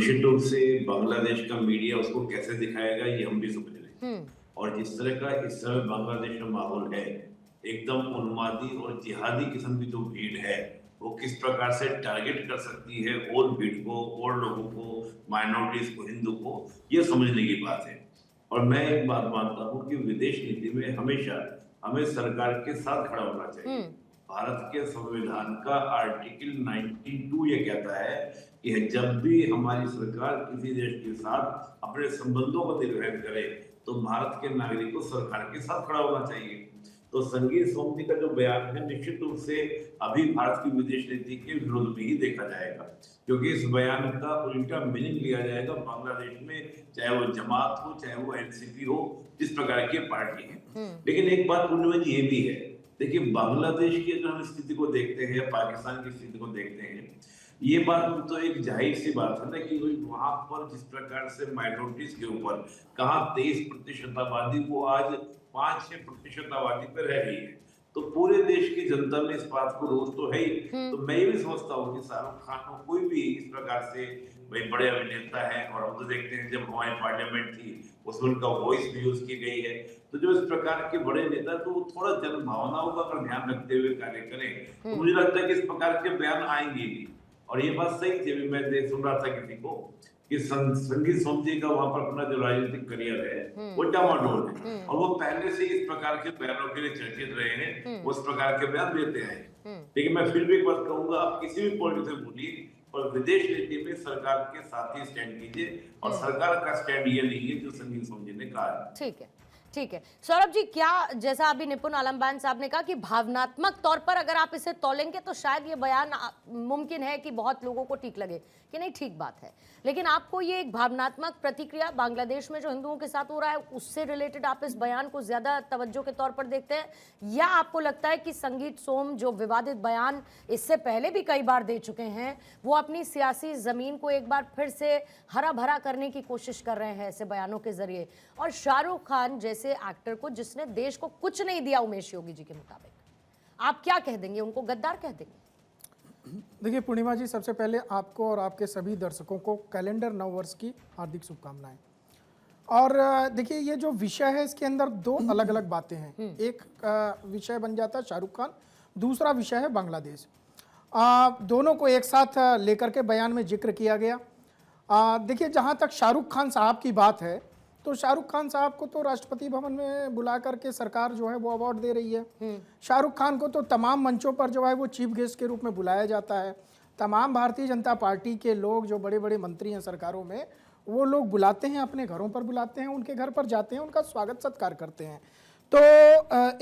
निश्चित रूप से बांग्लादेश का मीडिया उसको कैसे दिखाएगा ये हम भी समझ रहे हैं। हम्म। और जिस तरह का इस समय बांग्लादेश में माहौल है, एकदम उन्मादी और जिहादी किस्म की जो भीड़ है, वो किस प्रकार से टारगेट कर सकती है और भीड़ को और लोगों को, माइनॉरिटीज को, हिंदू को, ये समझने की बात है। और मैं एक बात मानता हूँ कि विदेश नीति में हमेशा हमें सरकार के साथ खड़ा होना चाहिए। हम्म। भारत के संविधान का आर्टिकल 92 ये कहता है कि जब भी हमारी सरकार किसी देश के साथ अपने संबंधों को निर्धारित करे तो भारत के नागरिक को सरकार के साथ खड़ा होना चाहिए। तो संगीत सोमती का जो बयान है निश्चित रूप से अभी भारत की विदेश नीति के विरोध में ही देखा जाएगा, क्योंकि इस बयान का उल्टा मीनिंग लिया जाएगा बांग्लादेश में, चाहे वो जमात हो, चाहे वो एनसीपी हो, जिस प्रकार की पार्टी है। लेकिन एक बात पूर्णिमा जी ये भी है, देखिए बांग्लादेश की अगर हम स्थिति को देखते हैं, पाकिस्तान की स्थिति को देखते हैं, ये बात तो एक जाहिर सी बात है ना कि वहां पर जिस प्रकार से माइनॉरिटीज के ऊपर कहा 23% आबादी, वो आज 5-6% आबादी पर रह रही है। तो पूरे देश की जनता में इस बात को रोष तो है ही। तो मैं ये भी समझता हूँ कि शाहरुख खान हो, कोई भी इस प्रकार से भाई बड़े अभिनेता है, और हम तो देखते हैं जब हमारी पार्लियामेंट थी उसमें उनका वॉइस भी यूज की गई है। तो जो इस प्रकार के बड़े नेता तो थोड़ा जन भावनाओं का अगर ध्यान रखते हुए कार्य करें तो मुझे लगता है कि इस प्रकार के बयान आएंगे भी। और ये बात सही थी, अभी मैं सुन रहा था किसी को कि संगीत सोमती का वहां पर अपना जो राजनीतिक करियर है वो डामाडोल है, और वो पहले से इस प्रकार के बयानों के लिए चर्चित रहे हैं, उस प्रकार के बयान देते हैं। लेकिन मैं फिर भी एक बात कहूंगा, आप किसी भी पॉलिटिक्स बोलिए और विदेश नीति में सरकार के साथ ही स्टैंड कीजिए, और सरकार का स्टैंड ये नहीं है जो संगीत सोमती ने कहा है। ठीक है, ठीक है। सौरभ जी, क्या जैसा अभी निपुण आलमबान साहब ने कहा कि भावनात्मक तौर पर अगर आप इसे तौलेंगे तो शायद ये बयान मुमकिन है कि बहुत लोगों को ठीक लगे कि नहीं, ठीक बात है, लेकिन आपको ये एक भावनात्मक प्रतिक्रिया बांग्लादेश में जो हिंदुओं के साथ हो रहा है उससे रिलेटेड आप इस बयान को ज्यादा तवज्जो के तौर पर देखते हैं, या आपको लगता है कि संगीत सोम जो विवादित बयान इससे पहले भी कई बार दे चुके हैं वो अपनी सियासी जमीन को एक बार फिर से हरा भरा करने की कोशिश कर रहे हैं ऐसे बयानों के जरिए? और शाहरुख खान जैसे एक्टर को जिसने देश को कुछ नहीं दिया उमेश योगी जी के मुताबिक, आप क्या कह देंगे? उनको गद्दार कह देंगे? देखिए पूर्णिमा जी, सबसे पहले आपको और आपके सभी दर्शकों को कैलेंडर नव वर्ष की हार्दिक शुभकामनाएं। और देखिए ये जो विषय है इसके अंदर दो अलग अलग बातें हैं। एक विषय बन जाता है शाहरुख खान, दूसरा विषय है बांग्लादेश। दोनों को एक साथ लेकर के बयान में जिक्र किया गया। देखिए जहां तक शाहरुख खान साहब की बात है तो शाहरुख खान साहब को तो राष्ट्रपति भवन में बुला करके सरकार जो है वो अवार्ड दे रही है। शाहरुख खान को तो तमाम मंचों पर जो है वो चीफ गेस्ट के रूप में बुलाया जाता है। तमाम भारतीय जनता पार्टी के लोग जो बड़े बड़े मंत्री हैं सरकारों में, वो लोग बुलाते हैं, अपने घरों पर बुलाते हैं, उनके घर पर जाते हैं, उनका स्वागत सत्कार करते हैं। तो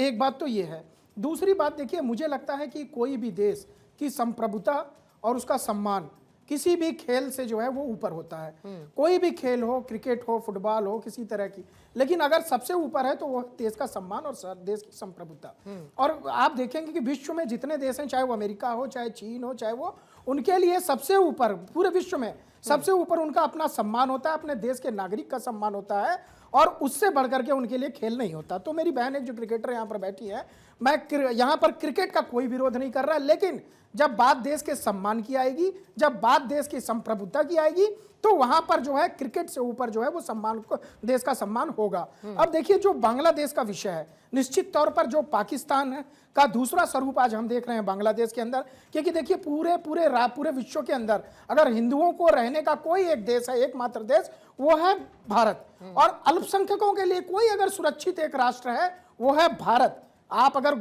एक बात तो ये है। दूसरी बात देखिए, मुझे लगता है कि कोई भी देश की संप्रभुता और उसका सम्मान किसी भी खेल से जो है वो ऊपर होता है। कोई भी खेल हो, क्रिकेट हो, फुटबॉल हो, किसी तरह की, लेकिन अगर सबसे ऊपर है तो वो देश का सम्मान और देश की संप्रभुता। और आप देखेंगे कि विश्व में जितने देश हैं, चाहे वो अमेरिका हो, चाहे चीन हो, चाहे वो, उनके लिए सबसे ऊपर पूरे विश्व में सबसे ऊपर उनका अपना सम्मान होता है, अपने देश के नागरिक का सम्मान होता है, और उससे बढ़कर के उनके लिए खेल नहीं होता। तो मेरी बहन एक जो क्रिकेटर यहाँ पर बैठी है, मैं यहाँ पर क्रिकेट का कोई विरोध नहीं कर रहा, लेकिन जब बात देश के सम्मान की आएगी, जब बात देश की संप्रभुता की आएगी, तो वहां पर जो है क्रिकेट से ऊपर जो है वो सम्मान को, देश का सम्मान होगा। अब देखिए जो बांग्लादेश का विषय है, निश्चित तौर पर जो पाकिस्तान का दूसरा स्वरूप आज हम देख रहे हैं बांग्लादेश के अंदर, क्योंकि देखिए पूरे विश्व के अंदर अगर हिंदुओं को रहने का कोई एक देश है, एकमात्र देश, वो है भारत। और अल्पसंख्यकों के लिए कोई अगर सुरक्षित एक राष्ट्र है वो है भारत। आप अगर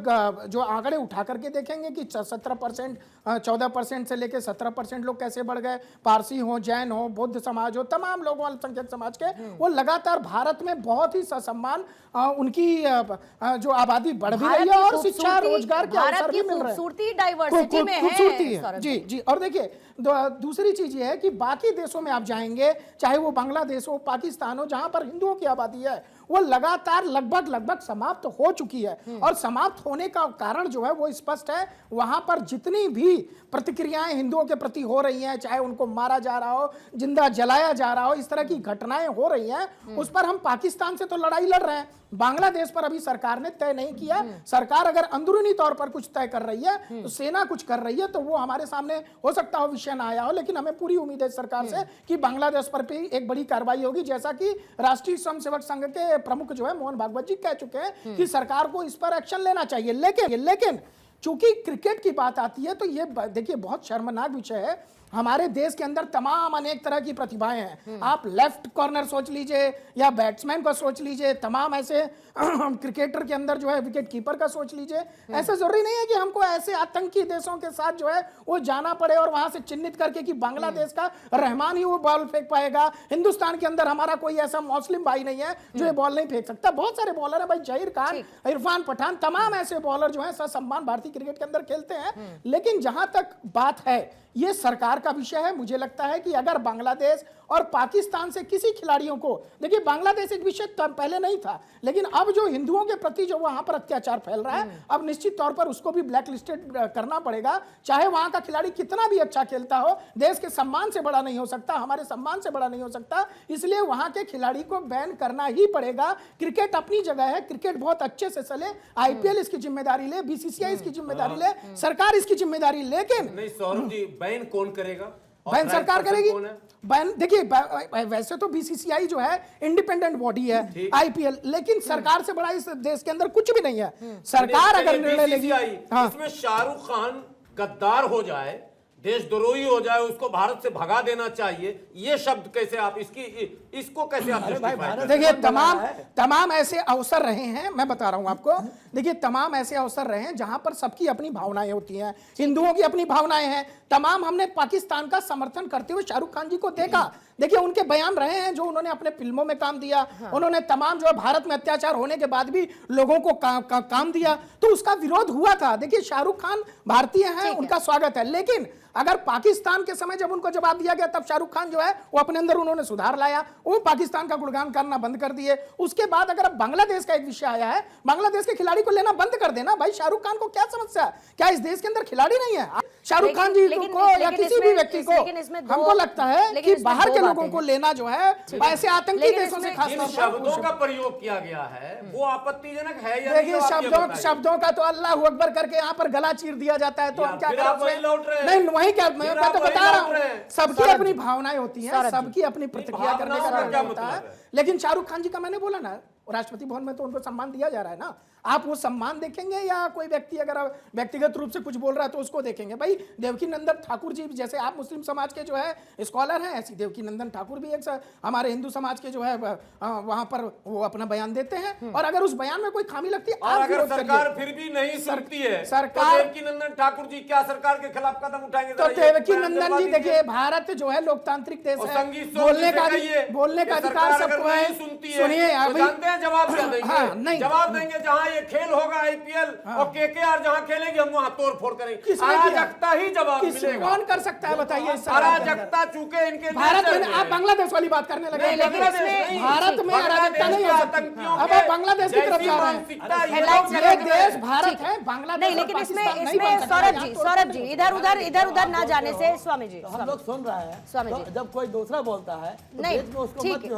जो आंकड़े उठा करके देखेंगे कि 17%, 14% से लेकर 17% लोग कैसे बढ़ गए, पारसी हो, जैन हो, बौद्ध समाज हो, तमाम लोगों अल्पसंख्यक समाज के, वो लगातार भारत में बहुत ही ससम्मान उनकी जो आबादी बढ़ भी रही है और शिक्षा रोजगार के अवसर भी मिल रहे हैं। खूबसूरती डाइवर्सिटी में है। जी जी। और देखिए दूसरी चीज ये है कि बाकी देशों में आप जाएंगे, चाहे वो बांग्लादेश हो, पाकिस्तान हो, जहां पर हिंदुओं की आबादी है वो लगातार लगभग समाप्त हो चुकी है। और समाप्त होने का कारण जो है वो स्पष्ट है। वहां पर जितनी भी प्रतिक्रियाएं हिंदुओं के प्रति हो रही हैं, चाहे उनको मारा जा रहा हो, जिंदा जलाया जा रहा हो, इस तरह की घटनाएं हो रही हैं, उस पर हम पाकिस्तान से तो लड़ाई लड़ रहे हैं, बांग्लादेश पर अभी सरकार ने तय नहीं किया। सरकार अगर अंदरूनी तौर पर कुछ तय कर रही है, तो सेना कुछ कर रही है, तो वो हमारे सामने हो सकता हो विषय ना आया हो, लेकिन हमें पूरी उम्मीद है सरकार से कि बांग्लादेश पर भी एक बड़ी कार्रवाई होगी, जैसा कि राष्ट्रीय स्वयंसेवक संघ के प्रमुख जो है मोहन भागवत जी कह चुके हैं कि सरकार को इस पर एक्शन लेना चाहिए। लेकिन चूंकि क्रिकेट की बात आती है, तो ये देखिए बहुत शर्मनाक विषय है। हमारे देश के अंदर तमाम अनेक तरह की प्रतिभाएं हैं। आप लेफ्ट कॉर्नर सोच लीजिए या बैट्समैन का सोच लीजिए, तमाम ऐसे क्रिकेटर के अंदर जो है विकेट कीपर का सोच लीजिए। ऐसा जरूरी नहीं है कि हमको ऐसे आतंकी देशों के साथ जो है वो जाना पड़े और वहां से चिन्हित करके कि बांग्लादेश का रहमान ही वो बॉल फेंक पाएगा। हिंदुस्तान के अंदर हमारा कोई ऐसा मुस्लिम भाई नहीं है जो ये बॉल नहीं फेंक सकता। बहुत सारे बॉलर है भाई, जहीर खान, इरफान पठान, तमाम ऐसे बॉलर जो है ससम्मान भारतीय क्रिकेट के अंदर खेलते हैं। लेकिन जहां तक बात है, ये सरकार का विषय है। मुझे लगता है कि अगर बांग्लादेश और पाकिस्तान से किसी खिलाड़ियों को, देखिए बांग्लादेश एक विषय पहले नहीं था, लेकिन अब जो हिंदुओं के प्रति जो वहां पर अत्याचार फैल रहा है, अब निश्चित तौर पर उसको भी ब्लैक लिस्टेड करना पड़ेगा। चाहे वहां का खिलाड़ी कितना भी अच्छा खेलता हो, देश के सम्मान से बड़ा नहीं हो सकता, हमारे सम्मान से बड़ा नहीं हो सकता, इसलिए वहां के खिलाड़ी को बैन करना ही पड़ेगा। क्रिकेट अपनी जगह है, क्रिकेट बहुत अच्छे से चले, आईपीएल इसकी जिम्मेदारी ले, बीसीसीआई इसकी जिम्मेदारी ले, सरकार इसकी जिम्मेदारी, लेकिन नहीं सौरभ जी, बैन कौन करेगा? बैन सरकार करेगी। बैन देखिए, वैसे तो बीसीसीआई जो है इंडिपेंडेंट बॉडी है, आईपीएल, लेकिन सरकार से बड़ा इस देश के अंदर कुछ भी नहीं है। सरकार अगर निर्णय लेगी, इसमें शाहरुख खान गद्दार हो जाए, देशद्रोही हो जाए, उसको भारत से भगा देना चाहिए, ये शब्द कैसे आप इसको कैसे आप देखिए, तमाम ऐसे अवसर रहे हैं, मैं बता रहा हूं आपको। देखिए, तमाम ऐसे अवसर रहे हैं जहां पर सबकी अपनी भावनाएं होती हैं, हिंदुओं की अपनी भावनाएं हैं। तमाम हमने पाकिस्तान का समर्थन करते हुए शाहरुख खान जी को देखा। देखिए, उनके बयान रहे हैं जो उन्होंने अपने फिल्मों में काम दिया, उन्होंने तमाम जो है भारत में अत्याचार होने के बाद भी लोगों को काम दिया, तो उसका विरोध हुआ था। देखिए, शाहरुख खान भारतीय हैं, उनका स्वागत है, लेकिन अगर पाकिस्तान के समय जब उनको जवाब दिया गया, तब शाहरुख खान जो है वो अपने अंदर उन्होंने सुधार लाया, वो पाकिस्तान का गुणगान करना बंद कर दिए। उसके बाद अगर अब बांग्लादेश का एक विषय आया है, बांग्लादेश के खिलाड़ी को लेना बंद कर देना। भाई, शाहरुख खान को क्या समस्या है? क्या इस देश के अंदर खिलाड़ी नहीं है? शाहरुख खान जी को या किसी भी व्यक्ति को, हमको लगता है कि बाहर के लोगों को लेना जो है ऐसे आतंकी देशों से, खास तौर पर शब्दों का प्रयोग किया गया है, वो आपत्तिजनक है या देखिए, शब्दों का तो अल्लाह अकबर करके यहाँ पर गला चीर दिया जाता है, तो हम क्या करें? नहीं, वही क्या, मैं तो बता रहा हूँ, सबकी अपनी भावनाएं होती हैं, सबकी अपनी प्रतिक्रिया करने का तरीका होता है। लेकिन शाहरुख खान जी का मैंने बोला ना, राष्ट्रपति भवन में तो उनको सम्मान दिया जा रहा है ना। आप वो सम्मान देखेंगे या कोई व्यक्ति अगर व्यक्तिगत रूप से कुछ बोल रहा है तो उसको देखेंगे? भाई, देवकी नंदन ठाकुर जी, जैसे आप मुस्लिम समाज के जो है स्कॉलर हैं, ऐसी देवकी नंदन ठाकुर भी एक हमारे हिंदू समाज के जो है वहां पर वो अपना बयान देते हैं, और अगर उस बयान में कोई खामी लगती है, और अगर सरकार फिर भी नहीं सुनती है, सरकार, तो देवकी नंदन ठाकुर जी क्या सरकार के खिलाफ कदम उठाएंगे? तो देवकी नंदन जी, देखिए, भारत जो है लोकतांत्रिक देश है, बोलने का अधिकार सबको है। सुनिए, जानते हैं जवाब क्या देंगे? जवाब देंगे जहां ये खेल होगा आईपीएल और केकेआर जहां खेलेंगे, हम वहां तोड़ फोड़ करेंगे। अराजकता ही जवाब मिलेगा। कौन कर सकता है बताइए? अराजकता चूंकि इनके भारत में, आप बांग्लादेश वाली बात करने लगे, भारत में अराजकता नहीं हो सकती। अब आप बांग्लादेश की तरफ जा रहे हैं। ये देश भारत है, बांग्लादेश नहीं, लेकिन इसमें सौरभ जी इधर उधर ना जाने से, स्वामी जी, हम लोग सुन रहे हैं, स्वामी जी, जब कोई दूसरा बोलता है, नहीं, उसको मत ठीक है।